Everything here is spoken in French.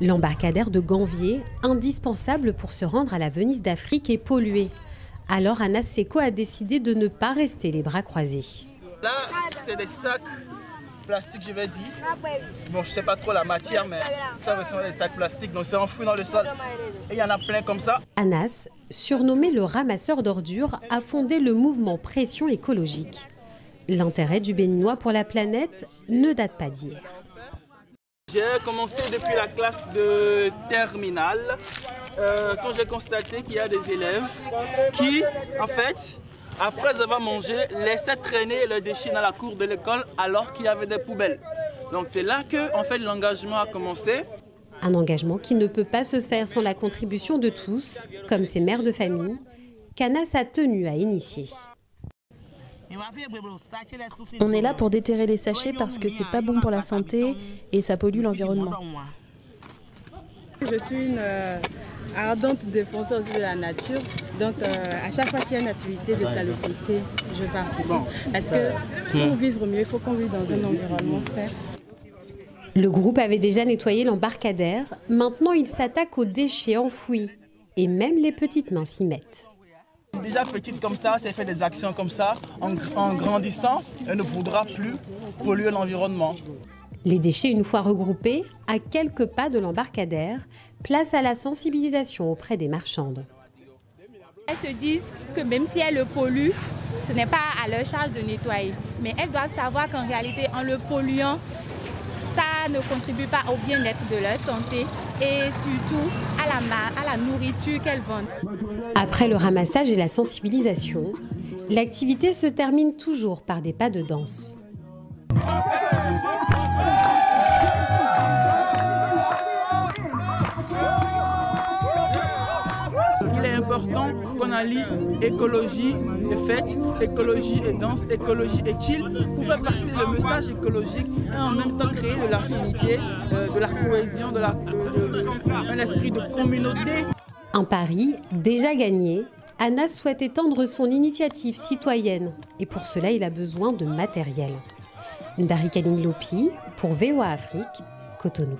L'embarcadère de Ganvier, indispensable pour se rendre à la Venise d'Afrique, est pollué. Alors Anas Seko a décidé de ne pas rester les bras croisés. Là, c'est des sacs plastiques, je vais dire. Bon, je ne sais pas trop la matière, mais ça ressemble à des sacs plastiques, donc c'est enfoui dans le sol. Et il y en a plein comme ça. Anas, surnommé le ramasseur d'ordures, a fondé le mouvement Pression écologique. L'intérêt du Béninois pour la planète ne date pas d'hier. J'ai commencé depuis la classe de terminale, quand j'ai constaté qu'il y a des élèves qui, en fait, après avoir mangé, laissaient traîner leurs déchets dans la cour de l'école alors qu'il y avait des poubelles. Donc c'est là que, en fait, l'engagement a commencé. Un engagement qui ne peut pas se faire sans la contribution de tous, comme ces mères de famille, qu'Anas a tenu à initier. On est là pour déterrer les sachets parce que c'est pas bon pour la santé et ça pollue l'environnement. Je suis une ardente défenseur de la nature, donc à chaque fois qu'il y a une activité de salubrité, je participe. Parce que pour vivre mieux, il faut qu'on vive dans un environnement sain. Le groupe avait déjà nettoyé l'embarcadère, maintenant il s'attaque aux déchets enfouis. Et même les petites mains s'y mettent. Déjà petite comme ça, c'est fait des actions comme ça. En grandissant, elle ne voudra plus polluer l'environnement. Les déchets, une fois regroupés, à quelques pas de l'embarcadère, place à la sensibilisation auprès des marchandes. Elles se disent que même si elles le polluent, ce n'est pas à leur charge de nettoyer. Mais elles doivent savoir qu'en réalité, en le polluant, ça ne contribue pas au bien-être de leur santé et surtout à la nourriture qu'elles vendent. Après le ramassage et la sensibilisation, l'activité se termine toujours par des pas de danse. Il est important qu'on allie écologie et fête, écologie et danse, écologie et chill pour faire passer le message écologique et en même temps créer de l'affinité, de la cohésion, un esprit de communauté. Un pari déjà gagné, Anas souhaite étendre son initiative citoyenne et pour cela il a besoin de matériel. Ndari Kaling Lopi pour VOA Afrique, Cotonou.